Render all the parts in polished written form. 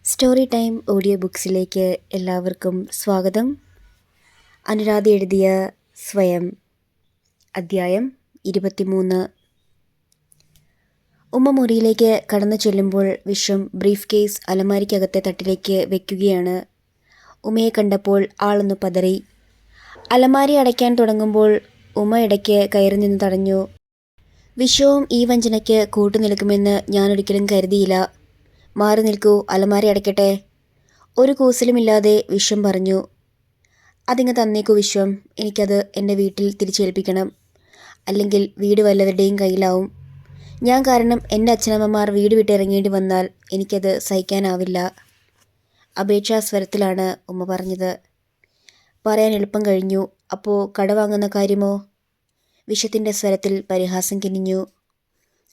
Story time audio ബുക്സിലേക്ക് എല്ലാവർക്കും സ്വാഗതം. അനുരാധ എഴുതിയ സ്വയം, അദ്ധ്യായം 23. ഉമ്മ മുറിയിലേക്ക് കടന്നു ചെല്ലുമ്പോൾ വിശ്വം ബ്രീഫ് കേസ് അലമാരിക്കകത്തെ തട്ടിലേക്ക് വെക്കുകയാണ്. ഉമ്മയെ കണ്ടപ്പോൾ ആളൊന്ന് പതറി. അലമാരി അടയ്ക്കാൻ തുടങ്ങുമ്പോൾ ഉമ്മ ഇടയ്ക്ക് കയറി നിന്ന് തടഞ്ഞു. വിശ്വവും ഈ വഞ്ചനയ്ക്ക് കൂട്ടുനിൽക്കുമെന്ന് ഞാനൊരിക്കലും കരുതിയില്ല. മാറി നിൽക്കൂ, അലമാരി അടയ്ക്കട്ടെ. ഒരു കൂസലുമില്ലാതെ വിശ്വം പറഞ്ഞു. അതിങ്ങ് തന്നേക്കൂ വിശ്വം, എനിക്കത് എൻ്റെ വീട്ടിൽ തിരിച്ചേൽപ്പിക്കണം. അല്ലെങ്കിൽ വീട് വല്ലവരുടെയും കയ്യിലാവും. ഞാൻ കാരണം എൻ്റെ അച്ഛനമ്മമാർ വീട് വിട്ടിറങ്ങേണ്ടി വന്നാൽ എനിക്കത് സഹിക്കാനാവില്ല. അപേക്ഷാസ്വരത്തിലാണ് ഉമ്മ പറഞ്ഞത്. പറയാൻ എളുപ്പം കഴിഞ്ഞു. അപ്പോൾ കട വാങ്ങുന്ന കാര്യമോ? വിശ്വത്തിൻ്റെ സ്വരത്തിൽ പരിഹാസം കിനിഞ്ഞു.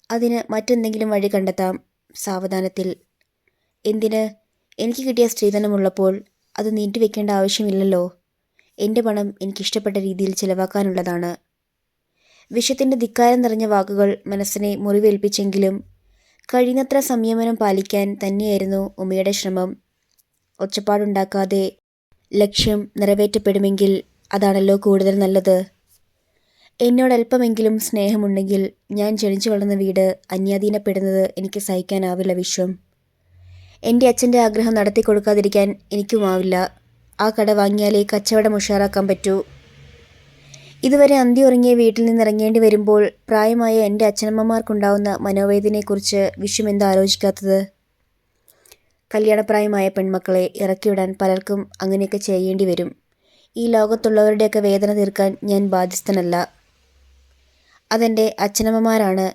അതിന് മറ്റെന്തെങ്കിലും വഴി കണ്ടെത്താം, സാവധാനത്തിൽ. എന്തിന്? എനിക്ക് കിട്ടിയ സ്ത്രീധനമുള്ളപ്പോൾ അത് നീട്ടിവെക്കേണ്ട ആവശ്യമില്ലല്ലോ. എൻ്റെ പണം എനിക്കിഷ്ടപ്പെട്ട രീതിയിൽ ചിലവാക്കാനുള്ളതാണ്. വിശ്വത്തിൻ്റെ ധിക്കാരം നിറഞ്ഞ വാക്കുകൾ മനസ്സിനെ മുറിവേൽപ്പിച്ചെങ്കിലും കഴിയുന്നത്ര സംയമനം പാലിക്കാൻ തന്നെയായിരുന്നു ഉമ്മയുടെ ശ്രമം. ഒച്ചപ്പാടുണ്ടാക്കാതെ ലക്ഷ്യം നിറവേറ്റപ്പെടുമെങ്കിൽ അതാണല്ലോ കൂടുതൽ നല്ലത്. എന്നോടല്പമെങ്കിലും സ്നേഹമുണ്ടെങ്കിൽ ഞാൻ ജനിച്ചു വളർന്ന വീട് അന്യാധീനപ്പെടുന്നത് എനിക്ക് സഹിക്കാനാവില്ല വിശ്വം. എൻ്റെ അച്ഛൻ്റെ ആഗ്രഹം നടത്തി കൊടുക്കാതിരിക്കാൻ എനിക്കുമാവില്ല. ആ കട വാങ്ങിയാലേ കച്ചവടം ഉഷാറാക്കാൻ പറ്റൂ. ഇതുവരെ അന്തി ഉറങ്ങിയ വീട്ടിൽ നിന്നിറങ്ങേണ്ടി വരുമ്പോൾ പ്രായമായ എൻ്റെ അച്ഛനമ്മമാർക്കുണ്ടാവുന്ന മനോവേദനയെക്കുറിച്ച് വിശ്വം എന്താ ആലോചിക്കാത്തത്? കല്യാണപ്രായമായ പെൺമക്കളെ ഇറക്കിവിടാൻ പലർക്കും അങ്ങനെയൊക്കെ ചെയ്യേണ്ടി വരും. ഈ ലോകത്തുള്ളവരുടെയൊക്കെ വേദന തീർക്കാൻ ഞാൻ ബാധ്യസ്ഥനല്ല. അതെൻ്റെ അച്ഛനമ്മമാരാണ്.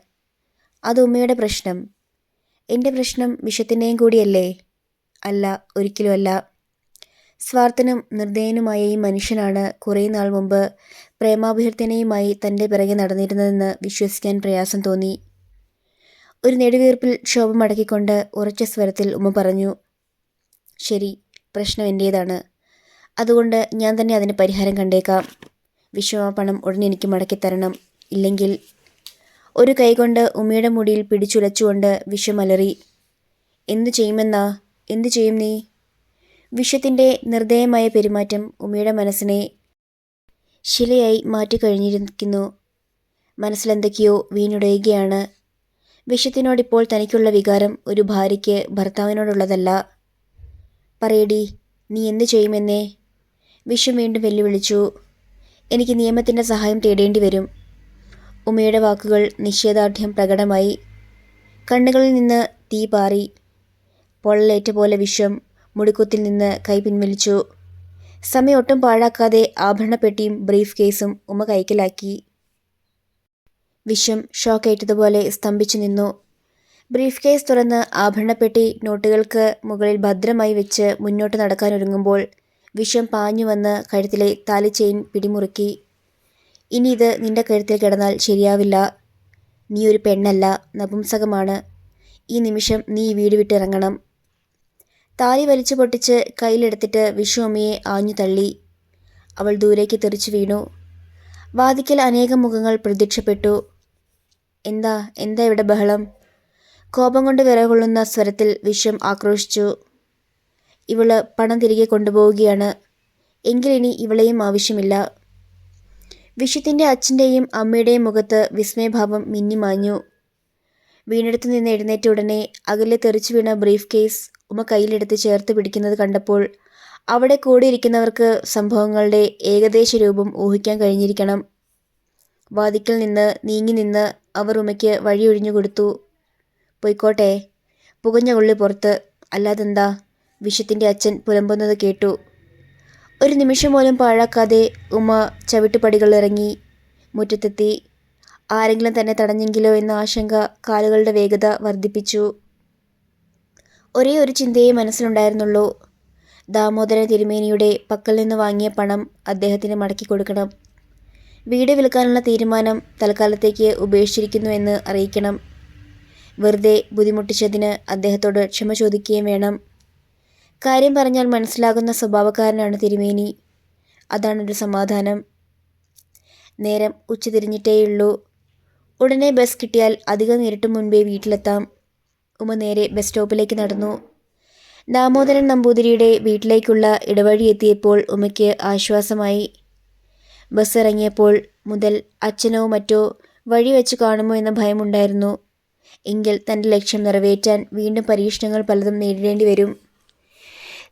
അത് ഉമ്മയുടെ പ്രശ്നം. എൻ്റെ പ്രശ്നം വിശ്വത്തിൻ്റെയും കൂടിയല്ലേ? അല്ല, ഒരിക്കലുമല്ല. സ്വാർത്ഥനും നിർദ്ദയനുമായ ഈ മനുഷ്യനാണ് കുറേ നാൾ മുമ്പ് പ്രേമാഭ്യർത്ഥനയുമായി തൻ്റെ പിറകെ നടന്നിരുന്നതെന്ന് വിശ്വസിക്കാൻ പ്രയാസം തോന്നി. ഒരു നെടുവീർപ്പിൽ ക്ഷോഭമടക്കിക്കൊണ്ട് ഉറച്ച സ്വരത്തിൽ ഉമ്മ പറഞ്ഞു. ശരി, പ്രശ്നം എൻ്റേതാണ്. അതുകൊണ്ട് ഞാൻ തന്നെ അതിന് പരിഹാരം കണ്ടേക്കാം. വിശ്വം ആ പണം ഉടനെ എനിക്ക് മടക്കിത്തരണം. ഇല്ലെങ്കിൽ... ഒരു കൈകൊണ്ട് ഉമ്മയുടെ മുടിയിൽ പിടിച്ചുലച്ചുകൊണ്ട് വിശ്വം അലറി. എന്തു ചെയ്യുമെന്നാ? എന്തു ചെയ്യും നീ? വിശ്വത്തിൻ്റെ നിർദ്ദയമായ പെരുമാറ്റം ഉമ്മയുടെ മനസ്സിനെ ശിലയായി മാറ്റിക്കഴിഞ്ഞിരിക്കുന്നു. മനസ്സിലെന്തൊക്കെയോ വീണുടയുകയാണ്. വിശ്വത്തിനോടിപ്പോൾ തനിക്കുള്ള വികാരം ഒരു ഭാര്യയ്ക്ക് ഭർത്താവിനോടുള്ളതല്ല. പറയടി, നീ എന്തു ചെയ്യുമെന്നേ? വിശ്വം വീണ്ടും വെല്ലുവിളിച്ചു. എനിക്ക് നിയമത്തിൻ്റെ സഹായം തേടേണ്ടി വരും. ഉമ്മയുടെ വാക്കുകൾ നിശ്ചയദാർഢ്യം പ്രകടമായി. കണ്ണുകളിൽ നിന്ന് തീ പാറി. പൊള്ളലേറ്റ പോലെ വിശ്വം മുടിക്കുത്തിൽ നിന്ന് കൈ പിൻവലിച്ചു. സമയം ഒട്ടും പാഴാക്കാതെ ആഭരണപ്പെട്ടിയും ബ്രീഫ് കേസും ഉമ്മ കൈക്കലാക്കി. വിശ്വം ഷോക്കേറ്റതുപോലെ സ്തംഭിച്ചു നിന്നു. ബ്രീഫ് കേസ് തുറന്ന് ആഭരണപ്പെട്ടി നോട്ടുകൾക്ക് മുകളിൽ ഭദ്രമായി വെച്ച് മുന്നോട്ട് നടക്കാനൊരുങ്ങുമ്പോൾ വിശ്വം പാഞ്ഞു വന്ന് കഴുത്തിലെ താലി ചെയിൻ പിടിമുറുക്കി. ഇനി ഇത് നിന്റെ കഴുത്തിൽ കിടന്നാൽ ശരിയാവില്ല. നീ ഒരു പെണ്ണല്ല, നപുംസകമാണ്. ഈ നിമിഷം നീ ഈ വീട് വിട്ടിറങ്ങണം. താലി വലിച്ചു പൊട്ടിച്ച് കയ്യിലെടുത്തിട്ട് വിശ്വം അമ്മയെ ആഞ്ഞു തള്ളി. അവൾ ദൂരേക്ക് തെറിച്ചു വീണു. വാതിക്കൽ അനേകം മുഖങ്ങൾ പ്രത്യക്ഷപ്പെട്ടു. എന്താ എന്താ ഇവിടെ ബഹളം? കോപം കൊണ്ട് വിറകൊള്ളുന്ന സ്വരത്തിൽ വിശ്വം ആക്രോശിച്ചു. ഇവള് പണം തിരികെ കൊണ്ടുപോവുകയാണ്. എങ്കിലിനി ഇവളെയും ആവശ്യമില്ല. വിശ്വത്തിൻ്റെ അച്ഛൻ്റെയും അമ്മയുടെയും മുഖത്ത് വിസ്മയഭാവം മിന്നിമാഞ്ഞു. വീണെടുത്തു നിന്ന് എഴുന്നേറ്റ ഉടനെ അകലെ തെറിച്ചു വീണ ബ്രീഫ് കേസ് ഉമ്മ കയ്യിലെടുത്ത് ചേർത്ത് പിടിക്കുന്നത് കണ്ടപ്പോൾ അവിടെ കൂടിയിരിക്കുന്നവർക്ക് സംഭവങ്ങളുടെ ഏകദേശ രൂപം ഊഹിക്കാൻ കഴിഞ്ഞിരിക്കണം. വാതിക്കൽ നിന്ന് നീങ്ങി നിന്ന് അവർ ഉമ്മയ്ക്ക് വഴിയൊഴിഞ്ഞു കൊടുത്തു. പൊയ്ക്കോട്ടെ, പുകഞ്ഞ കൊള്ളി പുറത്ത്, അല്ലാതെന്താ? വിശ്വത്തിൻ്റെ അച്ഛൻ പുലമ്പുന്നത് കേട്ടു. ഒരു നിമിഷം പോലും പാഴാക്കാതെ ഉമ്മ ചവിട്ടുപടികളിറങ്ങി മുറ്റത്തെത്തി. ആരെങ്കിലും തന്നെ തടഞ്ഞെങ്കിലോ എന്ന ആശങ്ക കാലുകളുടെ വേഗത വർദ്ധിപ്പിച്ചു. ഒരേ ഒരു ചിന്തയെ മനസ്സിലുണ്ടായിരുന്നുള്ളൂ. ദാമോദരൻ തിരുമേനിയുടെ പക്കൽ നിന്ന് വാങ്ങിയ പണം അദ്ദേഹത്തിന് മടക്കി കൊടുക്കണം. വീട് വിൽക്കാനുള്ള തീരുമാനം തൽക്കാലത്തേക്ക് ഉപേക്ഷിച്ചിരിക്കുന്നുവെന്ന് അറിയിക്കണം. വെറുതെ ബുദ്ധിമുട്ടിച്ചതിന് അദ്ദേഹത്തോട് ക്ഷമ ചോദിക്കുകയും വേണം. കാര്യം പറഞ്ഞാൽ മനസ്സിലാകുന്ന സ്വഭാവക്കാരനാണ് തിരുമേനി. അതാണൊരു സമാധാനം. നേരം ഉച്ചതിരിഞ്ഞിട്ടേയുള്ളൂ. ഉടനെ ബസ് കിട്ടിയാൽ അധികം നേരിട്ട് മുൻപേ വീട്ടിലെത്താം. ഉമ്മ നേരെ ബസ് സ്റ്റോപ്പിലേക്ക് നടന്നു. ദാമോദരൻ നമ്പൂതിരിയുടെ വീട്ടിലേക്കുള്ള ഇടവഴി എത്തിയപ്പോൾ ഉമയ്ക്ക് ആശ്വാസമായി. ബസ് ഇറങ്ങിയപ്പോൾ മുതൽ അച്ഛനോ മറ്റോ വഴി വെച്ച് കാണുമോ എന്ന ഭയമുണ്ടായിരുന്നു. എങ്കിൽ തൻ്റെ ലക്ഷ്യം നിറവേറ്റാൻ വീണ്ടും പരീക്ഷണങ്ങൾ പലതും നേരിടേണ്ടി വരും.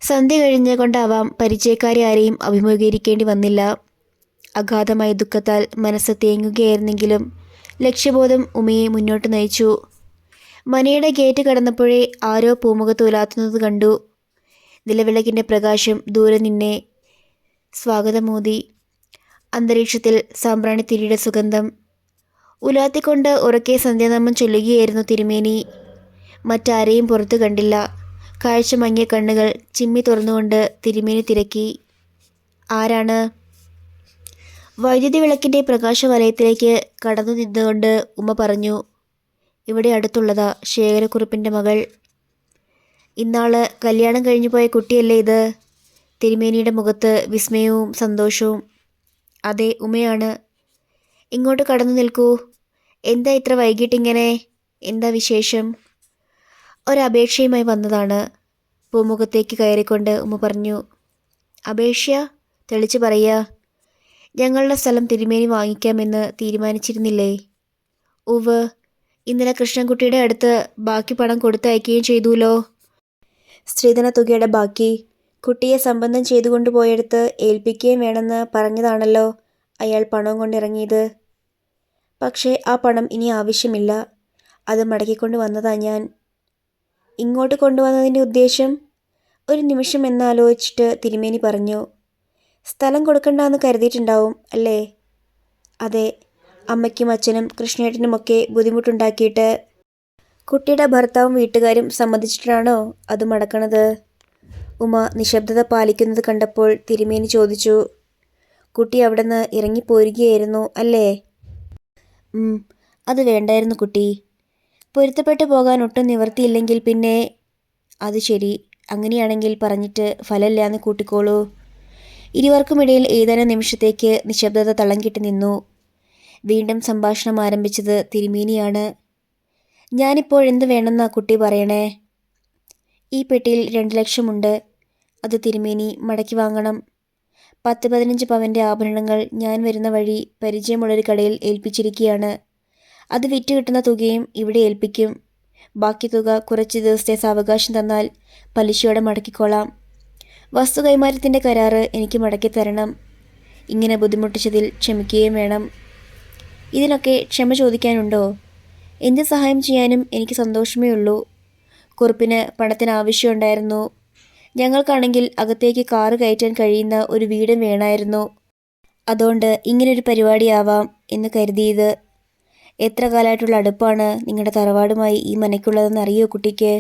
സന്ധ്യ കഴിഞ്ഞ് കൊണ്ടാവാം പരിചയക്കാരെ ആരെയും അഭിമുഖീകരിക്കേണ്ടി വന്നില്ല. അഗാധമായ ദുഃഖത്താൽ മനസ്സ് തേങ്ങുകയായിരുന്നെങ്കിലും ലക്ഷ്യബോധം ഉമയെ മുന്നോട്ട് നയിച്ചു. മനയുടെ ഗേറ്റ് കടന്നപ്പോഴേ ആരോ പൂമുഖത്ത് ഉലാത്തുന്നത് കണ്ടു. നിലവിളക്കിൻ്റെ പ്രകാശം ദൂരെ നിന്നെ സ്വാഗതമോദി. അന്തരീക്ഷത്തിൽ സാമ്പ്രാണിത്തിരിയുടെ സുഗന്ധം. ഉലാത്തിക്കൊണ്ട് ഉറക്കെ സന്ധ്യാനാമം ചൊല്ലുകയായിരുന്നു തിരുമേനി. മറ്റാരെയും പുറത്തു കണ്ടില്ല. കാഴ്ച മങ്ങിയ കണ്ണുകൾ ചിമ്മി തുറന്നുകൊണ്ട് തിരുമേനി തിരക്കി. ആരാണ്? വൈദ്യുതി വിളക്കിൻ്റെ പ്രകാശവലയത്തിലേക്ക് കടന്നു നിന്നുകൊണ്ട് ഉമ്മ പറഞ്ഞു. ഇവിടെ അടുത്തുള്ളതാ, ശേഖരക്കുറുപ്പിൻ്റെ മകൾ. ഇന്നാള് കല്യാണം കഴിഞ്ഞു പോയ കുട്ടിയല്ലേ ഇത്? തിരുമേനിയുടെ മുഖത്ത് വിസ്മയവും സന്തോഷവും. അതെ, ഉമയാണ്. ഇങ്ങോട്ട് കടന്നു നിൽക്കൂ. എന്താ ഇത്ര വൈകിട്ടിങ്ങനെ? എന്താ വിശേഷം? ഒരപേക്ഷയുമായി വന്നതാണ്. പൂമുഖത്തേക്ക് കയറിക്കൊണ്ട് ഉമ്മ പറഞ്ഞു. അപേക്ഷ? തെളിച്ചു പറയുക. ഞങ്ങളുടെ സ്ഥലം തിരുമേനി വാങ്ങിക്കാമെന്ന് തീരുമാനിച്ചിരുന്നില്ലേ? ഉവ്, ഇന്നലെ കൃഷ്ണൻകുട്ടിയുടെ അടുത്ത് ബാക്കി പണം കൊടുത്തയക്കുകയും ചെയ്തുല്ലോ. സ്ത്രീധന തുകയുടെ ബാക്കി കുട്ടിയെ സംബന്ധം ചെയ്തു കൊണ്ടുപോയെടുത്ത് ഏൽപ്പിക്കുകയും വേണമെന്ന് പറഞ്ഞതാണല്ലോ അയാൾ പണവും കൊണ്ടിറങ്ങിയത്. പക്ഷേ ആ പണം ഇനി ആവശ്യമില്ല. അത് മടക്കിക്കൊണ്ട് വന്നതാ ഞാൻ. ഇങ്ങോട്ട് കൊണ്ടുവന്നതിൻ്റെ ഉദ്ദേശം? ഒരു നിമിഷം എന്നാലോചിച്ചിട്ട് തിരുമേനി പറഞ്ഞു. സ്ഥലം കൊടുക്കണ്ടെന്ന് കരുതിയിട്ടുണ്ടാവും അല്ലേ? അതെ, അമ്മയ്ക്കും അച്ഛനും കൃഷ്ണേട്ടനുമൊക്കെ ബുദ്ധിമുട്ടുണ്ടാക്കിയിട്ട് കുട്ടിയുടെ ഭർത്താവും വീട്ടുകാരും സമ്മതിച്ചിട്ടാണോ അത് മടക്കണത്? ഉമ നിശബ്ദത പാലിക്കുന്നത് കണ്ടപ്പോൾ തിരുമേനി ചോദിച്ചു. കുട്ടി അവിടെ നിന്ന് ഇറങ്ങിപ്പോരുകയായിരുന്നു അല്ലേ? അത് വേണ്ടായിരുന്നു കുട്ടി. പൊരുത്തപ്പെട്ടു പോകാൻ ഒട്ടും നിവർത്തിയില്ലെങ്കിൽ പിന്നെ. അത് ശരി, അങ്ങനെയാണെങ്കിൽ പറഞ്ഞിട്ട് ഫലമില്ലാന്ന് കൂട്ടിക്കോളൂ. ഇരുവർക്കുമിടയിൽ ഏതാനും നിമിഷത്തേക്ക് നിശബ്ദത തളം കെട്ടി നിന്നു. വീണ്ടും സംഭാഷണം ആരംഭിച്ചത് തിരുമേനിയാണ്. ഞാനിപ്പോഴെന്ത് വേണമെന്നാ കുട്ടി പറയണേ? ഈ പെട്ടിയിൽ 2 ലക്ഷമുണ്ട്. അത് തിരുമേനി മടക്കി വാങ്ങണം. 10-15 പവൻ്റെ ആഭരണങ്ങൾ ഞാൻ വരുന്ന വഴി പരിചയമുള്ളൊരു കടയിൽ ഏൽപ്പിച്ചിരിക്കുകയാണ്. അത് വിറ്റ് കിട്ടുന്ന തുകയും ഇവിടെ ഏൽപ്പിക്കും. ബാക്കി തുക കുറച്ച് ദിവസത്തെ സാവകാശം തന്നാൽ പലിശയോടെ മടക്കിക്കോളാം. വസ്തു കൈമാറ്റത്തിൻ്റെ കരാറ് എനിക്ക് മടക്കി തരണം. ഇങ്ങനെ ബുദ്ധിമുട്ടിച്ചതിൽ ക്ഷമിക്കുകയും വേണം. ഇതിനൊക്കെ ക്ഷമ ചോദിക്കാനുണ്ടോ? എന്ത് സഹായം ചെയ്യാനും എനിക്ക് സന്തോഷമേ ഉള്ളൂ. കുറുപ്പിന് പണത്തിന് ആവശ്യമുണ്ടായിരുന്നു. ഞങ്ങൾക്കാണെങ്കിൽ അകത്തേക്ക് കാറ് കയറ്റാൻ കഴിയുന്ന ഒരു വീടും വേണമായിരുന്നു. അതുകൊണ്ട് ഇങ്ങനൊരു പരിപാടിയാവാം എന്ന് കരുതിയത്. എത്ര കാലമായിട്ടുള്ള അടുപ്പാണ് നിങ്ങളുടെ തറവാടുമായി ഈ മനയ്ക്കുള്ളതെന്ന് അറിയോ കുട്ടിക്ക്?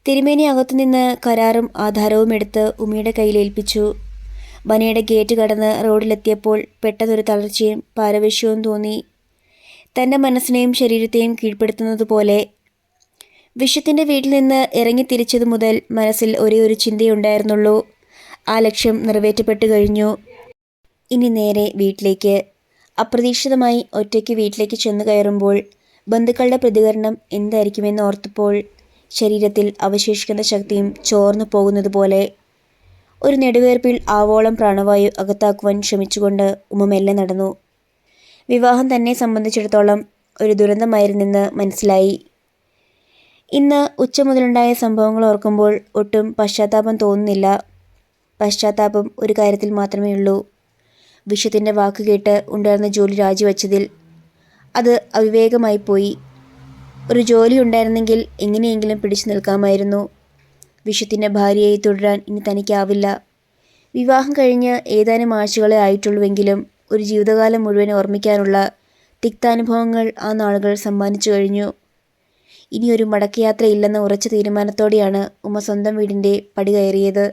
തിരുമേനി അകത്തുനിന്ന് കരാറും ആധാരവും എടുത്ത് ഉമ്മയുടെ കയ്യിൽ ഏൽപ്പിച്ചു. മനയുടെ ഗേറ്റ് കടന്ന് റോഡിലെത്തിയപ്പോൾ പെട്ടെന്നൊരു തളർച്ചയും പാരവശ്യവും തോന്നി. തൻ്റെ മനസ്സിനെയും ശരീരത്തെയും കീഴ്പ്പെടുത്തുന്നത് പോലെ. വിശ്വത്തിൻ്റെ വീട്ടിൽ നിന്ന് ഇറങ്ങി തിരിച്ചതു മുതൽ മനസ്സിൽ ഒരേ ഒരു ചിന്തയുണ്ടായിരുന്നുള്ളൂ. ആ ലക്ഷ്യം നിറവേറ്റപ്പെട്ടു കഴിഞ്ഞു. ഇനി നേരെ വീട്ടിലേക്ക്. അപ്രതീക്ഷിതമായി ഒറ്റയ്ക്ക് വീട്ടിലേക്ക് ചെന്നു കയറുമ്പോൾ ബന്ധുക്കളുടെ പ്രതികരണം എന്തായിരിക്കുമെന്ന് ഓർത്തപ്പോൾ ശരീരത്തിൽ അവശേഷിക്കുന്ന ശക്തിയും ചോർന്നു പോകുന്നത് പോലെ. ഒരു നെടുവേർപ്പിൽ ആവോളം പ്രാണവായു അകത്താക്കുവാൻ ശ്രമിച്ചുകൊണ്ട് ഉമ്മ മെല്ലെ നടന്നു. വിവാഹം തന്നെ സംബന്ധിച്ചിടത്തോളം ഒരു ദുരന്തമായിരുന്നെന്ന് മനസ്സിലായി. ഇന്ന് ഉച്ച മുതലുണ്ടായ സംഭവങ്ങൾ ഓർക്കുമ്പോൾ ഒട്ടും പശ്ചാത്താപം തോന്നുന്നില്ല. പശ്ചാത്താപം ഒരു കാര്യത്തിൽ മാത്രമേ ഉള്ളൂ. വിശ്വത്തിൻ്റെ വാക്ക് കേട്ട് ഉണ്ടായിരുന്ന ജോലി രാജിവെച്ചതിൽ. അത് അവിവേകമായിപ്പോയി. ഒരു ജോലി ഉണ്ടായിരുന്നെങ്കിൽ എങ്ങനെയെങ്കിലും പിടിച്ചു നിൽക്കാമായിരുന്നു. വിശ്വത്തിൻ്റെ ഭാര്യയായി തുടരാൻ ഇനി തനിക്കാവില്ല. വിവാഹം കഴിഞ്ഞ് ഏതാനും ആഴ്ചകളെ ആയിട്ടുള്ളൂവെങ്കിലും ഒരു ജീവിതകാലം മുഴുവൻ ഓർമ്മിക്കാനുള്ള തിക്താനുഭവങ്ങൾ ആ നാളുകൾ സമ്മാനിച്ചു കഴിഞ്ഞു. ഇനിയൊരു മടക്കയാത്രയില്ലെന്ന ഉറച്ച തീരുമാനത്തോടെയാണ് ഉമ്മ സ്വന്തം വീടിൻ്റെ പടി കയറിയത്.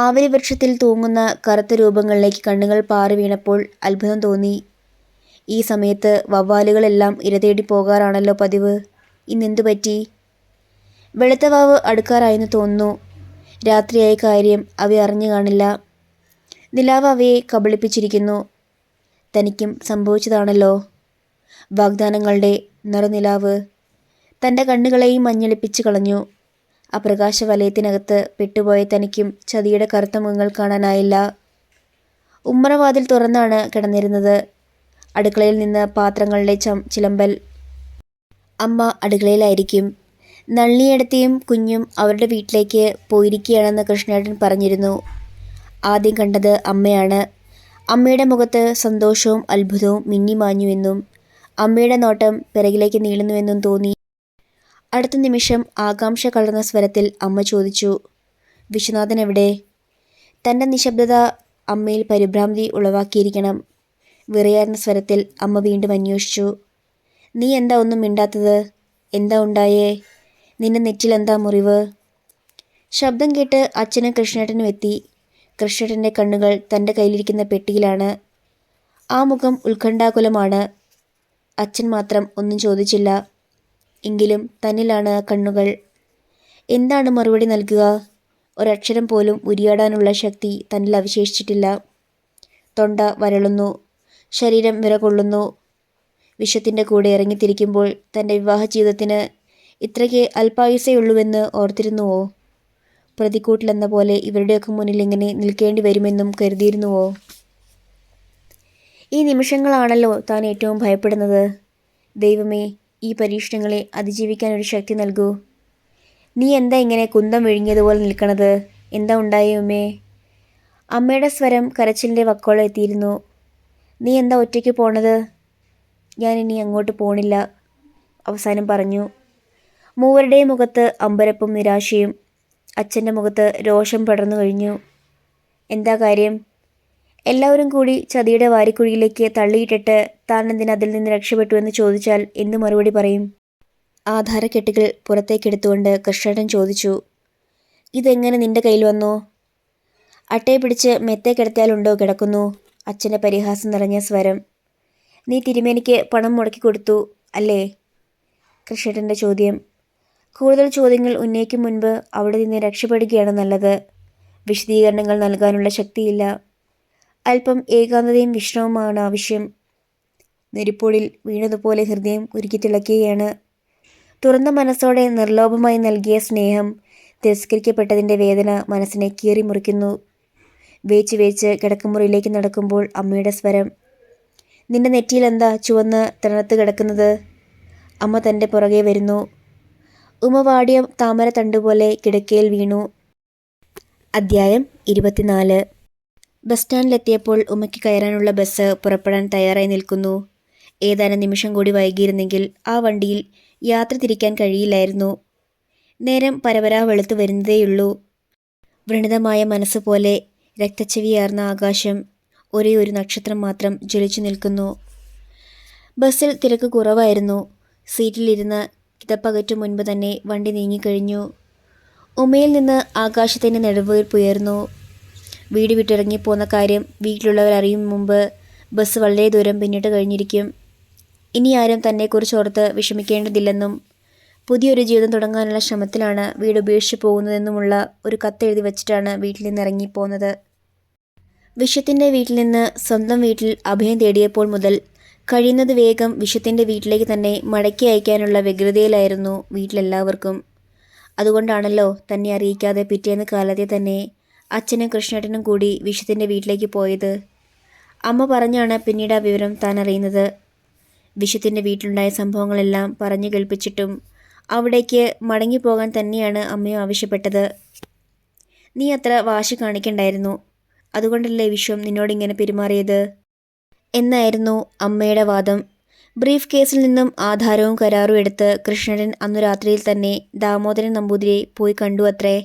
ആവരി വൃക്ഷത്തിൽ തൂങ്ങുന്ന കറുത്ത രൂപങ്ങളിലേക്ക് കണ്ണുകൾ പാറി വീണപ്പോൾ അത്ഭുതം തോന്നി. ഈ സമയത്ത് വവ്വാലുകളെല്ലാം ഇരതേടി പോകാറാണല്ലോ പതിവ്. ഇന്നെന്തു പറ്റി? വെളുത്ത വാവ് അടുക്കാറായെന്ന് തോന്നുന്നു. രാത്രിയായ കാര്യം അവ അറിഞ്ഞു കാണില്ല. നിലാവ് അവയെ കബളിപ്പിച്ചിരിക്കുന്നു. തനിക്കും സംഭവിച്ചതാണല്ലോ. വാഗ്ദാനങ്ങളുടെ നിറനിലാവ് തൻ്റെ കണ്ണുകളെയും മഞ്ഞളിപ്പിച്ച് കളഞ്ഞു. ആ പ്രകാശവലയത്തിനകത്ത് പെട്ടുപോയ തനിക്കും ചതിയുടെ കറുത്ത മുഖങ്ങൾ കാണാനായില്ല. ഉമ്മറവാതിൽ തുറന്നാണ് കിടന്നിരുന്നത്. അടുക്കളയിൽ നിന്ന് പാത്രങ്ങളുടെ ചിലമ്പൽ. അമ്മ അടുക്കളയിലായിരിക്കും. നളിനിയേടത്തിയും കുഞ്ഞും അവരുടെ വീട്ടിലേക്ക് പോയിരിക്കുകയാണെന്ന് കൃഷ്ണേട്ടൻ പറഞ്ഞിരുന്നു. ആദ്യം കണ്ടത് അമ്മയാണ്. അമ്മയുടെ മുഖത്ത് സന്തോഷവും അത്ഭുതവും മിന്നിമാഞ്ഞുവെന്നും അമ്മയുടെ നോട്ടം പിറകിലേക്ക് നീളുന്നുവെന്നും തോന്നി. അടുത്ത നിമിഷം ആകാംക്ഷ കലർന്ന സ്വരത്തിൽ അമ്മ ചോദിച്ചു, വിശ്വനാഥൻ എവിടെ? തൻ്റെ നിശബ്ദത അമ്മയിൽ പരിഭ്രാന്തി ഉളവാക്കിയിരിക്കണം. വിറയാർന്ന സ്വരത്തിൽ അമ്മ വീണ്ടും അന്വേഷിച്ചു, നീ എന്താ ഒന്നും മിണ്ടാത്തത്? എന്താ ഉണ്ടായേ? നിന്റെ നെറ്റിലെന്താ മുറിവ്? ശബ്ദം കേട്ട് അച്ഛനും കൃഷ്ണേട്ടനും എത്തി. കൃഷ്ണേട്ടൻ്റെ കണ്ണുകൾ തൻ്റെ കയ്യിലിരിക്കുന്ന പെട്ടിയിലാണ്. ആ മുഖം ഉത്കണ്ഠാകുലമാണ്. അച്ഛൻ മാത്രം ഒന്നും ചോദിച്ചില്ല. എങ്കിലും തന്നിലാണ് കണ്ണുകൾ. എന്താണ് മറുപടി നൽകുക? ഒരക്ഷരം പോലും ഉരിയാടാനുള്ള ശക്തി തന്നിൽ അവശേഷിച്ചിട്ടില്ല. തൊണ്ട വരളുന്നു, ശരീരം വിറകൊള്ളുന്നു. വിശ്വത്തിൻ്റെ കൂടെ ഇറങ്ങിത്തിരിക്കുമ്പോൾ തൻ്റെ വിവാഹ ജീവിതത്തിന് ഇത്രയ്ക്ക് അല്പായുസേയുള്ളൂവെന്ന് ഓർത്തിരുന്നുവോ? പ്രതിക്കൂട്ടിലെന്ന പോലെ ഇവരുടെയൊക്കെ മുന്നിൽ ഇങ്ങനെ നിൽക്കേണ്ടി വരുമെന്നും കരുതിയിരുന്നുവോ? ഈ നിമിഷങ്ങളാണല്ലോ താൻ ഏറ്റവും ഭയപ്പെടുന്നത്. ദൈവമേ, ഈ പരീക്ഷണങ്ങളെ അതിജീവിക്കാൻ ഒരു ശക്തി നൽകൂ. നീ എന്താ ഇങ്ങനെ കുന്തം വിഴുങ്ങിയതുപോലെ നിൽക്കണത്? എന്താ ഉണ്ടായേ ഉമ്മേ? അമ്മയുടെ സ്വരം കരച്ചിലിൻ്റെ വക്കോളം എത്തിയിരുന്നു. നീ എന്താ ഒറ്റയ്ക്ക് പോണത്? ഞാനിനി അങ്ങോട്ട് പോണില്ല, അവസാനം പറഞ്ഞു. മൂവരുടെയും മുഖത്ത് അമ്പരപ്പും നിരാശയും. അച്ഛൻ്റെ മുഖത്ത് രോഷം പടർന്നു കഴിഞ്ഞു. എന്താ കാര്യം? എല്ലാവരും കൂടി ചതിയുടെ വാരിക്കുഴിയിലേക്ക് തള്ളിയിട്ടിട്ട് താൻ എന്തിന് അതിൽ നിന്ന് രക്ഷപ്പെട്ടു എന്ന് ചോദിച്ചാൽ എന്ത് മറുപടി പറയും? ആധാരക്കെട്ടുകൾ പുറത്തേക്കെടുത്തുകൊണ്ട് കൃഷ്ണേട്ടൻ ചോദിച്ചു, ഇതെങ്ങനെ നിന്റെ കയ്യിൽ വന്നു? അട്ടയെ പിടിച്ച് മെത്തേ കിടത്തിയാലുണ്ടോ കിടക്കുന്നു? അച്ഛൻ്റെ പരിഹാസം നിറഞ്ഞ സ്വരം. നീ തിരുമേനിക്ക് പണം മുടക്കി കൊടുത്തു അല്ലേ? കൃഷ്ണേട്ടൻ്റെ ചോദ്യം. കൂടുതൽ ചോദ്യങ്ങൾ ഉന്നയിക്കും മുൻപ് അവിടെ നിന്ന് രക്ഷപ്പെടുകയാണ് നല്ലത്. വിശദീകരണങ്ങൾ നൽകാനുള്ള ശക്തിയില്ല. അല്പം ഏകാന്തതയും വിശ്രമവുമാണ് ആവശ്യം. നെരിപ്പോടിൽ വീണതുപോലെ ഹൃദയം ഉരുക്കി തിളയ്ക്കുകയാണ്. തുറന്ന മനസ്സോടെ നിർലോഭമായി നൽകിയ സ്നേഹം തിരസ്കരിക്കപ്പെട്ടതിൻ്റെ വേദന മനസ്സിനെ കീറി മുറിക്കുന്നു. വേച്ച് വേച്ച് കിടക്കമുറിയിലേക്ക് നടക്കുമ്പോൾ അമ്മയുടെ സ്വരം. നിന്റെ നെറ്റിയിൽ എന്താ ചുവന്ന് തണുത്ത് കിടക്കുന്നത്? അമ്മ തൻ്റെ പുറകെ വരുന്നു. ഉമ വാടിയ താമര തണ്ടുപോലെ കിടക്കയിൽ വീണു. അദ്ധ്യായം 24. ബസ് സ്റ്റാൻഡിലെത്തിയപ്പോൾ ഉമയ്ക്ക് കയറാനുള്ള ബസ് പുറപ്പെടാൻ തയ്യാറായി നിൽക്കുന്നു. ഏതാനും നിമിഷം കൂടി വൈകിയിരുന്നെങ്കിൽ ആ വണ്ടിയിൽ യാത്ര തിരിക്കാൻ കഴിയില്ലായിരുന്നു. നേരം പരപരാ വെളുത്തു വരുന്നതേയുള്ളൂ. വ്രണിതമായ മനസ്സുപോലെ രക്തച്ചെവിയാർന്ന ആകാശം ഒരേ ഒരു നക്ഷത്രം മാത്രം ജ്വലിച്ചു നിൽക്കുന്നു. ബസ്സിൽ തിരക്ക് കുറവായിരുന്നു. സീറ്റിലിരുന്ന് കിതപ്പകറ്റും മുൻപ് തന്നെ വണ്ടി നീങ്ങിക്കഴിഞ്ഞു. ഉമയിൽ നിന്ന് ആകാശത്തിൻ്റെ നെടുവീർപ്പുയർന്നു. വീട് വിട്ടിറങ്ങിപ്പോന്ന കാര്യം വീട്ടിലുള്ളവരറിയും മുമ്പ് ബസ് വളരെ ദൂരം പിന്നിട്ട് കഴിഞ്ഞിരിക്കും. ഇനി ആരും തന്നെക്കുറിച്ചോർത്ത് വിഷമിക്കേണ്ടതില്ലെന്നും പുതിയൊരു ജീവിതം തുടങ്ങാനുള്ള ശ്രമത്തിലാണ് വീട് ഉപേക്ഷിച്ച് പോകുന്നതെന്നുമുള്ള ഒരു കത്തെഴുതി വച്ചിട്ടാണ് വീട്ടിൽ നിന്ന് ഇറങ്ങിപ്പോന്നത്. വിശ്വത്തിൻ്റെ വീട്ടിൽ നിന്ന് സ്വന്തം വീട്ടിൽ അഭയം തേടിയപ്പോൾ മുതൽ കഴിയുന്നത് വേഗം വിശ്വത്തിൻ്റെ വീട്ടിലേക്ക് തന്നെ മടക്കി അയക്കാനുള്ള വ്യഗ്രതയിലായിരുന്നു വീട്ടിലെല്ലാവർക്കും. അതുകൊണ്ടാണല്ലോ തന്നെ അറിയിക്കാതെ പിറ്റേന്ന് കാലത്തെ തന്നെ അച്ഛനും കൃഷ്ണേട്ടനും കൂടി വിശ്വത്തിൻ്റെ വീട്ടിലേക്ക് പോയത്. അമ്മ പറഞ്ഞാണ് പിന്നീട് ആ വിവരം താൻ അറിയുന്നത്. വിശ്വത്തിൻ്റെ വീട്ടിലുണ്ടായ സംഭവങ്ങളെല്ലാം പറഞ്ഞു കേൾപ്പിച്ചിട്ടും അവിടേക്ക് മടങ്ങിപ്പോകാൻ തന്നെയാണ് അമ്മയും ആവശ്യപ്പെട്ടത്. നീ അത്ര വാശി കാണിക്കണ്ടായിരുന്നു, അതുകൊണ്ടല്ലേ വിശ്വം നിന്നോടിങ്ങനെ പെരുമാറിയത് എന്നായിരുന്നു അമ്മയുടെ വാദം. ബ്രീഫ് കേസിൽ നിന്നും ആധാരവും കരാറും എടുത്ത് കൃഷ്ണൻ അന്നു രാത്രിയിൽ തന്നെ ദാമോദരൻ നമ്പൂതിരിയെ പോയി കണ്ടു അത്രേ.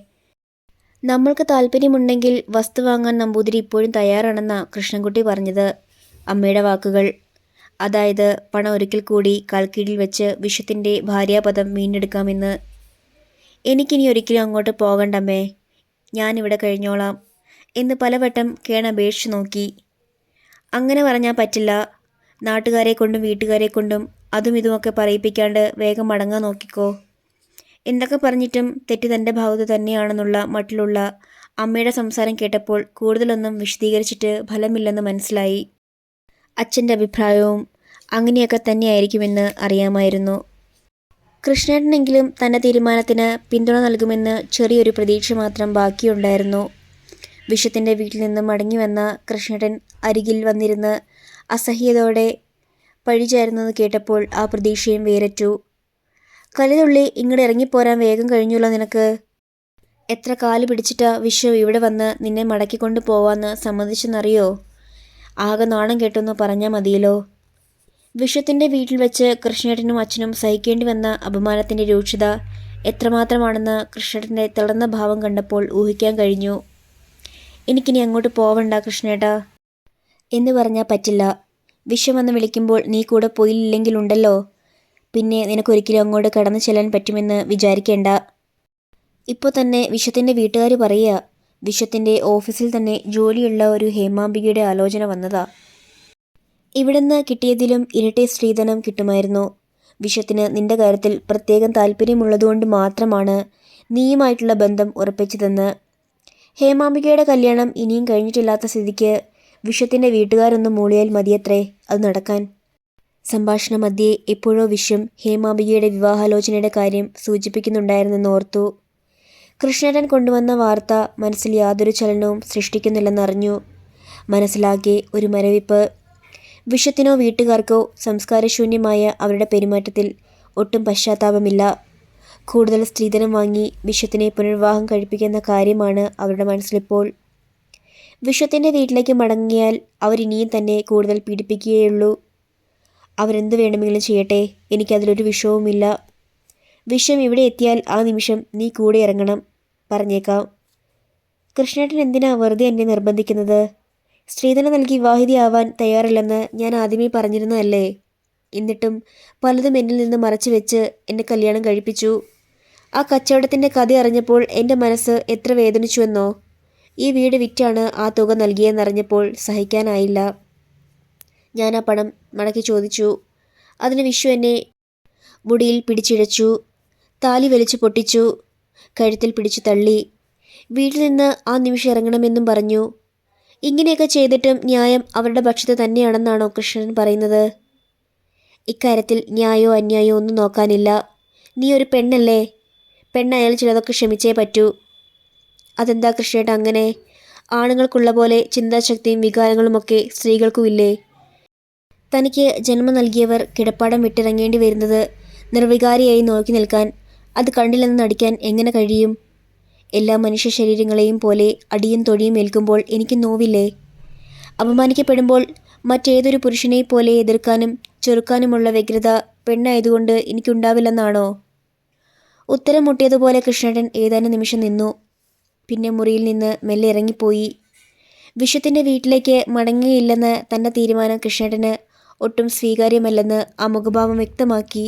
നമ്മൾക്ക് താല്പര്യമുണ്ടെങ്കിൽ വസ്തു വാങ്ങാൻ നമ്പൂതിരി ഇപ്പോഴും തയ്യാറാണെന്നാ കൃഷ്ണൻകുട്ടി പറഞ്ഞത്. അമ്മയുടെ വാക്കുകൾ. അതായത് പണം ഒരിക്കൽ കൂടി കാൽക്കീഴിൽ വെച്ച് വിശ്വത്തിൻ്റെ ഭാര്യാപദം വീണ്ടെടുക്കാമെന്ന്. എനിക്കിനി ഒരിക്കലും അങ്ങോട്ട് പോകണ്ടമ്മേ, ഞാനിവിടെ കഴിഞ്ഞോളാം എന്ന് പലവട്ടം കേണപേക്ഷിച്ചു നോക്കി. അങ്ങനെ പറഞ്ഞാൽ പറ്റില്ല. നാട്ടുകാരെ കൊണ്ടും വീട്ടുകാരെ കൊണ്ടും അതും ഇതുമൊക്കെ പറയിപ്പിക്കാണ്ട് വേഗം മടങ്ങാൻ നോക്കിക്കോ. എന്തൊക്കെ പറഞ്ഞിട്ടും തെറ്റ് തൻ്റെ ഭാഗത്ത് തന്നെയാണെന്നുള്ള മട്ടിലുള്ള അമ്മയുടെ സംസാരം കേട്ടപ്പോൾ കൂടുതലൊന്നും വിശദീകരിച്ചിട്ട് ഫലമില്ലെന്ന് മനസ്സിലായി. അച്ഛൻ്റെ അഭിപ്രായവും അങ്ങനെയൊക്കെ തന്നെയായിരിക്കുമെന്ന് അറിയാമായിരുന്നു. കൃഷ്ണേട്ടനെങ്കിലും തൻ്റെ തീരുമാനത്തിന് പിന്തുണ നൽകുമെന്ന് ചെറിയൊരു പ്രതീക്ഷ മാത്രം ബാക്കിയുണ്ടായിരുന്നു. വിശ്വത്തിൻ്റെ വീട്ടിൽ നിന്ന് മടങ്ങി വന്ന കൃഷ്ണേട്ടൻ അരികിൽ വന്നിരുന്ന് അസഹ്യതയോടെ പഴിചാരുന്നത് കേട്ടപ്പോൾ ആ പ്രതീക്ഷയും വേരറ്റു. കലിതുള്ളി, ഇങ്ങോട്ട് ഇറങ്ങിപ്പോരാൻ വേഗം കഴിഞ്ഞുള്ള നിനക്ക്. എത്ര കാല് പിടിച്ചിട്ടാ വിശ്വ ഇവിടെ വന്ന് നിന്നെ മടക്കിക്കൊണ്ട് പോവാന്ന് സമ്മതിച്ചെന്നറിയോ? ആകെ നാണം കെട്ടെന്ന് പറഞ്ഞാൽ മതിയല്ലോ. വിശ്വത്തിൻ്റെ വീട്ടിൽ വെച്ച് കൃഷ്ണേട്ടനും അച്ഛനും സഹിക്കേണ്ടി വന്ന അപമാനത്തിൻ്റെ രൂക്ഷത എത്രമാത്രമാണെന്ന് കൃഷ്ണേട്ടൻ്റെ തളർന്ന ഭാവം കണ്ടപ്പോൾ ഊഹിക്കാൻ കഴിഞ്ഞു. എനിക്കിനി അങ്ങോട്ട് പോവണ്ട കൃഷ്ണേട്ടാ എന്ന് പറഞ്ഞാൽ പറ്റില്ല. വിശ്വം വന്ന് വിളിക്കുമ്പോൾ നീ കൂടെ പോയില്ലെങ്കിലുണ്ടല്ലോ, പിന്നെ നിനക്കൊരിക്കലും അങ്ങോട്ട് കടന്നു ചെല്ലാൻ പറ്റുമെന്ന് വിചാരിക്കേണ്ട. ഇപ്പോൾ തന്നെ വിശ്വത്തിൻ്റെ വീട്ടുകാർ പറയുക, വിശ്വത്തിൻ്റെ ഓഫീസിൽ തന്നെ ജോലിയുള്ള ഒരു ഹേമാംബികയുടെ ആലോചന വന്നതാ. ഇവിടുന്ന് കിട്ടിയതിലും ഇരട്ടി സ്ത്രീധനം കിട്ടുമായിരുന്നു. വിശ്വത്തിന് നിന്റെ കാര്യത്തിൽ പ്രത്യേകം താല്പര്യമുള്ളതുകൊണ്ട് മാത്രമാണ് നീയുമായിട്ടുള്ള ബന്ധം ഉറപ്പിച്ചതെന്ന്. ഹേമാംബികയുടെ കല്യാണം ഇനിയും കഴിഞ്ഞിട്ടില്ലാത്ത സ്ഥിതിക്ക് വിശ്വത്തിൻ്റെ വീട്ടുകാരൊന്ന് മൂളിയാൽ മതിയത്രേ അത് നടക്കാൻ. സംഭാഷണ മധ്യേ എപ്പോഴോ വിശ്വം ഹേമാംബികയുടെ വിവാഹാലോചനയുടെ കാര്യം സൂചിപ്പിക്കുന്നുണ്ടായിരുന്നെന്ന് ഓർത്തു. കൃഷ്ണേട്ടൻ കൊണ്ടുവന്ന വാർത്ത മനസ്സിൽ യാതൊരു ചലനവും സൃഷ്ടിക്കുന്നില്ലെന്നറിഞ്ഞു. മനസ്സിലാകെ ഒരു മരവിപ്പ്. വിശ്വത്തിനോ വീട്ടുകാർക്കോ സംസ്കാരശൂന്യമായ അവരുടെ പെരുമാറ്റത്തിൽ ഒട്ടും പശ്ചാത്താപമില്ല. കൂടുതൽ സ്ത്രീധനം വാങ്ങി വിശ്വത്തിനെ പുനർവിവാഹം കഴിപ്പിക്കുന്ന കാര്യമാണ് അവരുടെ മനസ്സിലിപ്പോൾ. വിശ്വത്തിൻ്റെ വീട്ടിലേക്ക് മടങ്ങിയാൽ അവരിനിയും തന്നെ കൂടുതൽ പീഡിപ്പിക്കുകയുള്ളൂ. അവരെന്ത് വേണമെങ്കിലും ചെയ്യട്ടെ, എനിക്കതിലൊരു വിഷയവുമില്ല. വിശ്വം ഇവിടെ എത്തിയാൽ ആ നിമിഷം നീ കൂടെ ഇറങ്ങണം, പറഞ്ഞേക്കാം. കൃഷ്ണേട്ടൻ എന്തിനാ വെറുതെ എന്നെ നിർബന്ധിക്കുന്നത്? സ്ത്രീധനം നൽകി വിവാഹിതയാവാൻ തയ്യാറില്ലെന്ന് ഞാൻ ആദ്യമേ പറഞ്ഞിരുന്നതല്ലേ? എന്നിട്ടും പലതും എന്നിൽ നിന്ന് മറച്ചു വെച്ച് എന്നെ കല്യാണം കഴിപ്പിച്ചു. ആ കച്ചവടത്തിൻ്റെ കഥ അറിഞ്ഞപ്പോൾ എൻ്റെ മനസ്സ് എത്ര വേദനിച്ചുവെന്നോ. ഈ വീട് വിറ്റാണ് ആ തുക നൽകിയെന്നറിഞ്ഞപ്പോൾ സഹിക്കാനായില്ല. ഞാൻ ആ പണം മടക്കി ചോദിച്ചു. അതിന് വിശ്വ എന്നെ മുടിയിൽ പിടിച്ചിഴച്ചു, താലി വലിച്ചു പൊട്ടിച്ചു, കഴുത്തിൽ പിടിച്ചു തള്ളി. വീട്ടിൽ നിന്ന് ആ നിമിഷം ഇറങ്ങണമെന്നും പറഞ്ഞു. ഇങ്ങനെയൊക്കെ ചെയ്തിട്ടും ന്യായം അവരുടെ പക്ഷത്ത് തന്നെയാണെന്നാണോ കൃഷ്ണൻ പറയുന്നത്? ഇക്കാര്യത്തിൽ ന്യായമോ അന്യായമോ ഒന്നും നോക്കാനില്ല. നീ ഒരു പെണ്ണല്ലേ, പെണ്ണായാൽ ചിലതൊക്കെ ക്ഷമിച്ചേ പറ്റൂ. അതെന്താ കൃഷ്ണേട്ട അങ്ങനെ? ആണുങ്ങൾക്കുള്ള പോലെ ചിന്താശക്തിയും വികാരങ്ങളുമൊക്കെ സ്ത്രീകൾക്കുമില്ലേ? തനിക്ക് ജന്മം നൽകിയവർ കിടപ്പാടം വിട്ടിറങ്ങേണ്ടി വരുന്നത് നിർവികാരിയായി നോക്കി നിൽക്കാൻ, അത് കണ്ടില്ലെന്ന് നടിക്കാൻ എങ്ങനെ കഴിയും? എല്ലാ മനുഷ്യ ശരീരങ്ങളെയും പോലെ അടിയും തൊഴിയും ഏൽക്കുമ്പോൾ എനിക്ക് നോവില്ലേ? അപമാനിക്കപ്പെടുമ്പോൾ മറ്റേതൊരു പുരുഷനെ പോലെ എതിർക്കാനും ചെറുക്കാനുമുള്ള വ്യഗ്രത പെണ്ണായതുകൊണ്ട് എനിക്കുണ്ടാവില്ലെന്നാണോ? ഉത്തരം മുട്ടിയതുപോലെ കൃഷ്ണേട്ടൻ ഏതാനും നിമിഷം നിന്നു. പിന്നെ മുറിയിൽ നിന്ന് മെല്ലെ ഇറങ്ങിപ്പോയി. വിശ്വത്തിൻ്റെ വീട്ടിലേക്ക് മടങ്ങിയില്ലെന്ന് തൻ്റെ തീരുമാനം കൃഷ്ണേട്ടന് ഒട്ടും സ്വീകാര്യമല്ലെന്ന് ആ മുഖഭാവം വ്യക്തമാക്കി.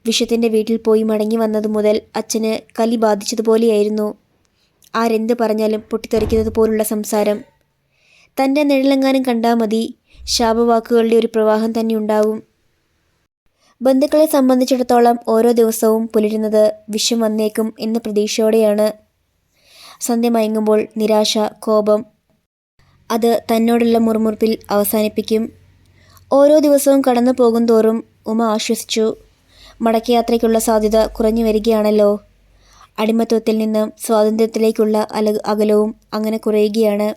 വിശ്വത്തിൻ്റെ വീട്ടിൽ പോയി മടങ്ങി വന്നതു മുതൽ അച്ഛന് കലി ബാധിച്ചതുപോലെയായിരുന്നു. ആരെന്ത് പറഞ്ഞാലും പൊട്ടിത്തെറിക്കുന്നത് പോലുള്ള സംസാരം. തൻ്റെ നിഴലെങ്ങാനും കണ്ടാൽ മതി, ശാപവാക്കുകളുടെ ഒരു പ്രവാഹം തന്നെ ഉണ്ടാവും. ബന്ധുക്കളെ സംബന്ധിച്ചിടത്തോളം ഓരോ ദിവസവും പുലരുന്നത് വിശ്വം വന്നേക്കും എന്ന പ്രതീക്ഷയോടെയാണ്. സന്ധ്യ മയങ്ങുമ്പോൾ നിരാശ, കോപം, അത് തന്നോടുള്ള മുറുമുറുപ്പിൽ അവസാനിപ്പിക്കും. ഓരോ ദിവസവും കടന്നു പോകും തോറും ഉമ ആശ്വസിച്ചു. മടക്കയാത്രയ്ക്കുള്ള സാധ്യത കുറഞ്ഞു വരികയാണല്ലോ. അടിമത്വത്തിൽ നിന്നും സ്വാതന്ത്ര്യത്തിലേക്കുള്ള അകലവും അങ്ങനെ കുറയുകയാണ്.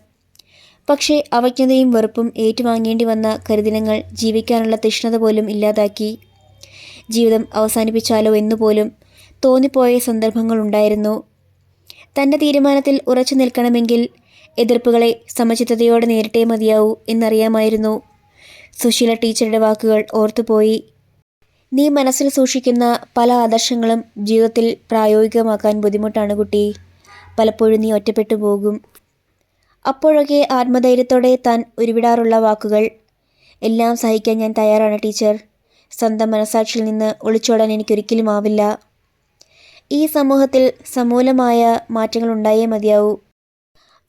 പക്ഷേ അവജ്ഞതയും വെറുപ്പും ഏറ്റുവാങ്ങേണ്ടി വന്ന കരിദിനങ്ങൾ ജീവിക്കാനുള്ള തൃഷ്ണത പോലും ഇല്ലാതാക്കി. ജീവിതം അവസാനിപ്പിച്ചാലോ എന്നുപോലും തോന്നിപ്പോയ സന്ദർഭങ്ങളുണ്ടായിരുന്നു. തൻ്റെ തീരുമാനത്തിൽ ഉറച്ചു നിൽക്കണമെങ്കിൽ എതിർപ്പുകളെ സമചിത്തതയോടെ നേരിട്ടേ മതിയാവൂ എന്നറിയാമായിരുന്നു. സുശീല ടീച്ചറുടെ വാക്കുകൾ ഓർത്തുപോയി. നീ മനസ്സിൽ സൂക്ഷിക്കുന്ന പല ആദർശങ്ങളും ജീവിതത്തിൽ പ്രായോഗികമാക്കാൻ ബുദ്ധിമുട്ടാണ് കുട്ടി. പലപ്പോഴും നീ ഒറ്റപ്പെട്ടു പോകും. അപ്പോഴൊക്കെ ആത്മധൈര്യത്തോടെ താൻ ഉരുവിടാറുള്ള വാക്കുകൾ, എല്ലാം സഹിക്കാൻ ഞാൻ തയ്യാറാണ് ടീച്ചർ. സ്വന്തം മനസാക്ഷിയിൽ നിന്ന് ഒളിച്ചോടാൻ എനിക്കൊരിക്കലും ആവില്ല. ഈ സമൂഹത്തിൽ സമൂലമായ മാറ്റങ്ങൾ ഉണ്ടായേ മതിയാവൂ.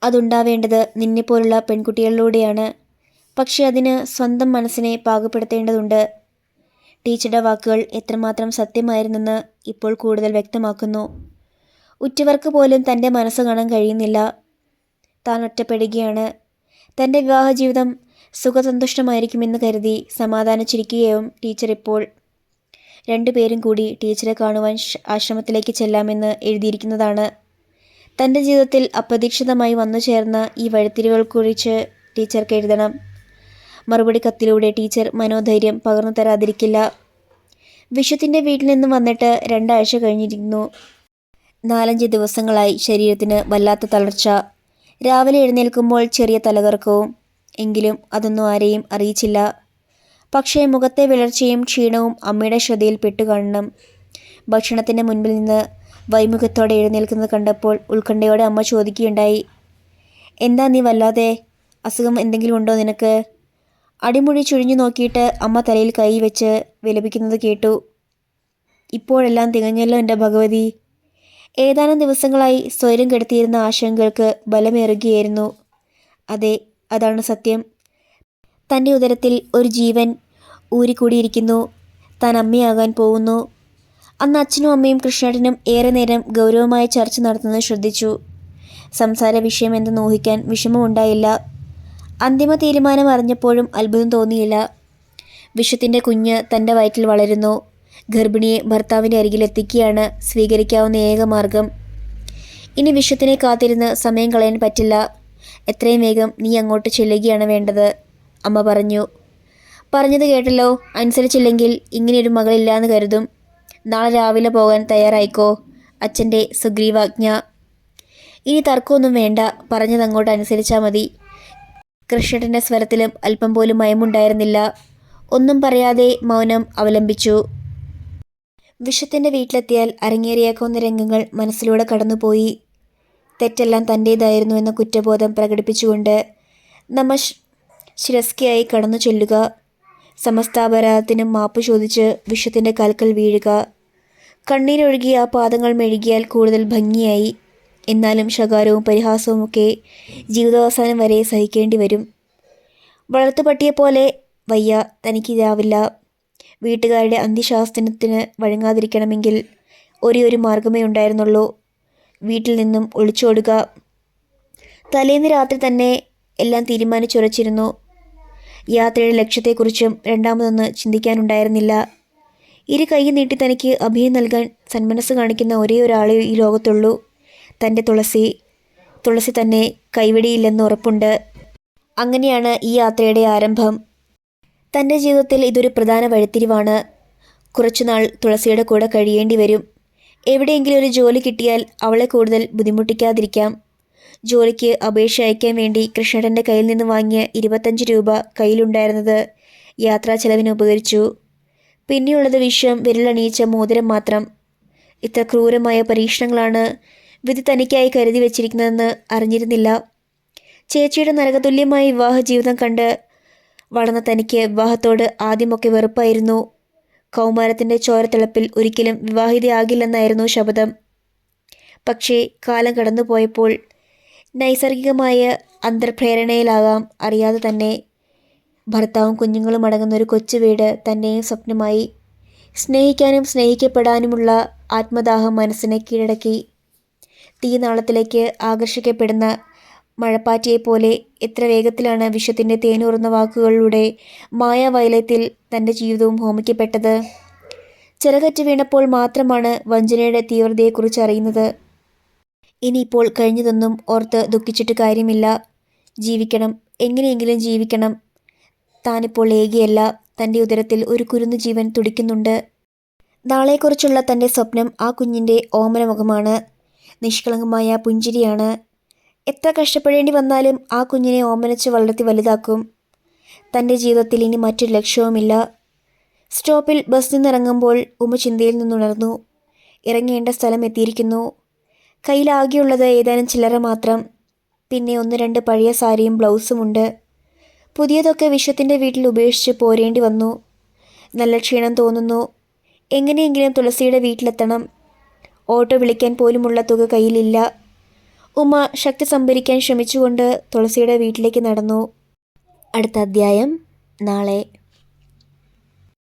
അതുണ്ടാവേണ്ടത് നിന്നെപ്പോലുള്ള പെൺകുട്ടികളിലൂടെയാണ്. പക്ഷെ അതിന് സ്വന്തം മനസ്സിനെ പാകപ്പെടുത്തേണ്ടതുണ്ട്. ടീച്ചറുടെ വാക്കുകൾ എത്രമാത്രം സത്യമായിരുന്നെന്ന് ഇപ്പോൾ കൂടുതൽ വ്യക്തമാക്കുന്നു. ഉറ്റവർക്ക് പോലും തൻ്റെ മനസ്സ് കാണാൻ കഴിയുന്നില്ല. താൻ ഒറ്റപ്പെടുകയാണ്. തൻ്റെ വിവാഹ ജീവിതം സുഖസന്തുഷ്ടമായിരിക്കുമെന്ന് കരുതി സമാധാനിച്ചിരിക്കുകയും ടീച്ചർ ഇപ്പോൾ. രണ്ടുപേരും കൂടി ടീച്ചറെ കാണുവാൻ ആശ്രമത്തിലേക്ക് ചെല്ലാമെന്ന് എഴുതിയിരിക്കുന്നതാണ്. തൻ്റെ ജീവിതത്തിൽ അപ്രതീക്ഷിതമായി വന്നു ചേർന്ന ഈ വഴിത്തിരിവുകളെക്കുറിച്ച് ടീച്ചർക്ക് എഴുതണം. മറുപടി കത്തിലൂടെ ടീച്ചർ മനോധൈര്യം പകർന്നു തരാതിരിക്കില്ല. വിശ്വത്തിൻ്റെ വീട്ടിൽ നിന്നും വന്നിട്ട് 2 ആഴ്ച കഴിഞ്ഞിരിക്കുന്നു. 4-5 ദിവസങ്ങളായി ശരീരത്തിന് വല്ലാത്ത തളർച്ച. രാവിലെ എഴുന്നേൽക്കുമ്പോൾ ചെറിയ തലകറക്കവും. എങ്കിലും അതൊന്നും ആരെയും അറിയിച്ചില്ല. പക്ഷേ മുഖത്തെ വിളർച്ചയും ക്ഷീണവും അമ്മയുടെ ശ്രദ്ധയിൽ പെട്ടുകാണണം. ഭക്ഷണത്തിൻ്റെ മുൻപിൽ നിന്ന് വൈമുഖത്തോടെ എഴുന്നേൽക്കുന്നത് കണ്ടപ്പോൾ ഉത്കണ്ഠയോടെ അമ്മ ചോദിക്കുകയുണ്ടായി, എന്താ നീ വല്ലാതെ? അസുഖം എന്തെങ്കിലും ഉണ്ടോ നിനക്ക്? അടിമുടി ചുഴിഞ്ഞു നോക്കിയിട്ട് അമ്മ തലയിൽ കൈ വെച്ച് വിലപിക്കുന്നത് കേട്ടു. ഇപ്പോഴെല്ലാം തികഞ്ഞല്ലോ എൻ്റെ ഭഗവതി. ഏതാനും ദിവസങ്ങളായി സ്വൈരം കെടുത്തിയിരുന്ന ആശങ്കകൾക്ക് ബലമേറുകയായിരുന്നു. അതെ, അതാണ് സത്യം. തൻ്റെ ഉദരത്തിൽ ഒരു ജീവൻ ഊരിക്കൂടിയിരിക്കുന്നു. താൻ അമ്മയാകാൻ പോകുന്നു. അന്ന് അച്ഛനും അമ്മയും കൃഷ്ണേട്ടനും ഏറെ നേരം ഗൗരവമായ ചർച്ച നടത്തുന്നത് ശ്രദ്ധിച്ചു. സംസാര വിഷയം എന്തെന്ന് ഊഹിക്കാൻ വിഷമമുണ്ടായില്ല. അന്തിമ തീരുമാനം അറിഞ്ഞപ്പോഴും അത്ഭുതം തോന്നിയില്ല. വിശ്വത്തിൻ്റെ കുഞ്ഞ് തൻ്റെ വയറ്റിൽ വളരുന്നു. ഗർഭിണിയെ ഭർത്താവിൻ്റെ അരികിലെത്തിക്കുകയാണ് സ്വീകരിക്കാവുന്ന ഏക മാർഗം. ഇനി വിശ്വത്തിനെ കാത്തിരുന്ന് സമയം കളയാൻ പറ്റില്ല. എത്രയും വേഗം നീ അങ്ങോട്ട് ചെല്ലുകയാണ് വേണ്ടത്, അമ്മ പറഞ്ഞു. പറഞ്ഞത് കേട്ടല്ലോ. അനുസരിച്ചില്ലെങ്കിൽ ഇങ്ങനെയൊരു മകളില്ലാന്ന് കരുതും. നാളെ രാവിലെ പോകാൻ തയ്യാറായിക്കോ, അച്ഛൻ്റെ സുഗ്രീവാജ്ഞ. ഇനി തർക്കമൊന്നും വേണ്ട, പറഞ്ഞതങ്ങോട്ട് അനുസരിച്ചാൽ മതി. കൃഷ്ണേട്ടൻ്റെ സ്വരത്തിലും അല്പം പോലും മയമുണ്ടായിരുന്നില്ല. ഒന്നും പറയാതെ മൗനം അവലംബിച്ചു. വിശ്വത്തിൻ്റെ വീട്ടിലെത്തിയാൽ അരങ്ങേറിയേക്കാവുന്ന രംഗങ്ങൾ മനസ്സിലൂടെ കടന്നുപോയി. തെറ്റെല്ലാം തൻ്റേതായിരുന്നു എന്ന കുറ്റബോധം പ്രകടിപ്പിച്ചുകൊണ്ട് നമ്മ ശിരസ്കയായി കടന്നു ചൊല്ലുക. സമസ്താപരാധത്തിനും മാപ്പ് ചോദിച്ച് വിശ്വത്തിൻ്റെ കാൽക്കൽ വീഴുക. കണ്ണീരൊഴുകി ആ പാദങ്ങൾ മെഴുകിയാൽ കൂടുതൽ ഭംഗിയായി. എന്നാലും ശകാരവും പരിഹാസവുമൊക്കെ ജീവിതാവസാനം വരെ സഹിക്കേണ്ടി വരും. വളർത്തുപട്ടിയെപ്പോലെ വയ്യ, തനിക്കിതാവില്ല. വീട്ടുകാരുടെ അന്ത്യശാസനത്തിന് വഴങ്ങാതിരിക്കണമെങ്കിൽ ഒരേ മാർഗമേ ഉണ്ടായിരുന്നുള്ളൂ, വീട്ടിൽ നിന്നും ഒളിച്ചോടുക. തലേന്ന് രാത്രി തന്നെ എല്ലാം തീരുമാനിച്ചുറച്ചിരുന്നു. യാത്രയുടെ ലക്ഷ്യത്തെക്കുറിച്ചും രണ്ടാമതൊന്ന് ചിന്തിക്കാനുണ്ടായിരുന്നില്ല. ഇരു കൈ നീട്ടി തനിക്ക് അഭയം നൽകാൻ സന്മനസ് കാണിക്കുന്ന ഒരേ ഒരാളെ ഈ ലോകത്തുള്ളൂ, തൻ്റെ തുളസി. തുളസി തന്നെ കൈവിടിയില്ലെന്ന് ഉറപ്പുണ്ട്. അങ്ങനെയാണ് ഈ യാത്രയുടെ ആരംഭം. തൻ്റെ ജീവിതത്തിൽ ഇതൊരു പ്രധാന വഴിത്തിരിവാണ്. കുറച്ചുനാൾ തുളസിയുടെ കൂടെ കഴിയേണ്ടി വരും. എവിടെയെങ്കിലും ഒരു ജോലി കിട്ടിയാൽ അവളെ കൂടുതൽ ബുദ്ധിമുട്ടിക്കാതിരിക്കാം. ജോലിക്ക് അപേക്ഷ അയക്കാൻ വേണ്ടി കൃഷ്ണേട്ടൻ്റെ കയ്യിൽ നിന്ന് വാങ്ങിയ 25 രൂപ കയ്യിലുണ്ടായിരുന്നത് യാത്രാ ചെലവിന് ഉപകരിച്ചു. പിന്നെയുള്ളത് വിശ്വം വിരലണിയിച്ച മോതിരം മാത്രം. ഇത്ര ക്രൂരമായ പരീക്ഷണങ്ങളാണ് വിധി തനിക്കായി കരുതി വച്ചിരിക്കുന്നതെന്ന് അറിഞ്ഞിരുന്നില്ല. ചേച്ചിയുടെ നരകതുല്യമായ വിവാഹ ജീവിതം കണ്ട് വളർന്ന തനിക്ക് വിവാഹത്തോട് ആദ്യമൊക്കെ വെറുപ്പായിരുന്നു. കൗമാരത്തിൻ്റെ ചോരത്തിളപ്പിൽ ഒരിക്കലും വിവാഹിതയാകില്ലെന്നായിരുന്നു ശപഥം. പക്ഷേ കാലം കടന്നുപോയപ്പോൾ നൈസർഗികമായ അന്തർപ്രേരണയിലാകാം അറിയാതെ തന്നെ ഭർത്താവും കുഞ്ഞുങ്ങളും അടങ്ങുന്ന ഒരു കൊച്ചു വീട് തന്നെയും സ്വപ്നമായി. സ്നേഹിക്കാനും സ്നേഹിക്കപ്പെടാനുമുള്ള ആത്മദാഹം മനസ്സിനെ കീഴടക്കി. തീനാളത്തിലേക്ക് ആകർഷിക്കപ്പെടുന്ന മഴപ്പാറ്റിയെപ്പോലെ എത്ര വേഗത്തിലാണ് വിശ്വത്തിൻ്റെ തേനൂറുന്ന വാക്കുകളിലൂടെ മായാവൈലയത്തിൽ തൻ്റെ ജീവിതവും ഹോമിക്കപ്പെട്ടത്. ചിറകറ്റ് വീണപ്പോൾ മാത്രമാണ് വഞ്ചനയുടെ തീവ്രതയെക്കുറിച്ച് അറിയുന്നത്. ഇനിയിപ്പോൾ കഴിഞ്ഞതൊന്നും ഓർത്ത് ദുഃഖിച്ചിട്ട് കാര്യമില്ല. ജീവിക്കണം, എങ്ങനെയെങ്കിലും ജീവിക്കണം. താനിപ്പോൾ ഏകിയല്ല, തൻ്റെ ഉദരത്തിൽ ഒരു കുരുന്നു ജീവൻ തുടിക്കുന്നുണ്ട്. നാളെക്കുറിച്ചുള്ള തൻ്റെ സ്വപ്നം ആ കുഞ്ഞിൻ്റെ ഓമന മുഖമാണ്, നിഷ്കളങ്കമായ പുഞ്ചിരിയാണ്. എത്ര കഷ്ടപ്പെടേണ്ടി വന്നാലും ആ കുഞ്ഞിനെ ഓമനിച്ച് വളർത്തി വലുതാക്കും. തൻ്റെ ജീവിതത്തിൽ ഇനി മറ്റൊരു ലക്ഷ്യവുമില്ല. സ്റ്റോപ്പിൽ ബസ് നിന്നിറങ്ങുമ്പോൾ ചിന്തയിൽ നിന്നുണർന്നു. ഇറങ്ങേണ്ട സ്ഥലം എത്തിയിരിക്കുന്നു. കയ്യിലാകെയുള്ളത് ഏതാനും ചില്ലറ മാത്രം. പിന്നെ 1-2 പഴയ സാരിയും ബ്ലൗസുമുണ്ട്. പുതിയതൊക്കെ വിശ്വത്തിൻ്റെ വീട്ടിൽ ഉപേക്ഷിച്ച് പോരേണ്ടി വന്നു. നല്ല ക്ഷീണം തോന്നുന്നു. എങ്ങനെയെങ്കിലും തുളസിയുടെ വീട്ടിലെത്തണം. ഓട്ടോ വിളിക്കാൻ പോലുമുള്ള തുക കയ്യിലില്ല. ഉമ ശക്തി സംഭരിക്കാൻ ശ്രമിച്ചുകൊണ്ട് തുളസിയുടെ വീട്ടിലേക്ക് നടന്നു. അടുത്ത അധ്യായം നാളെ.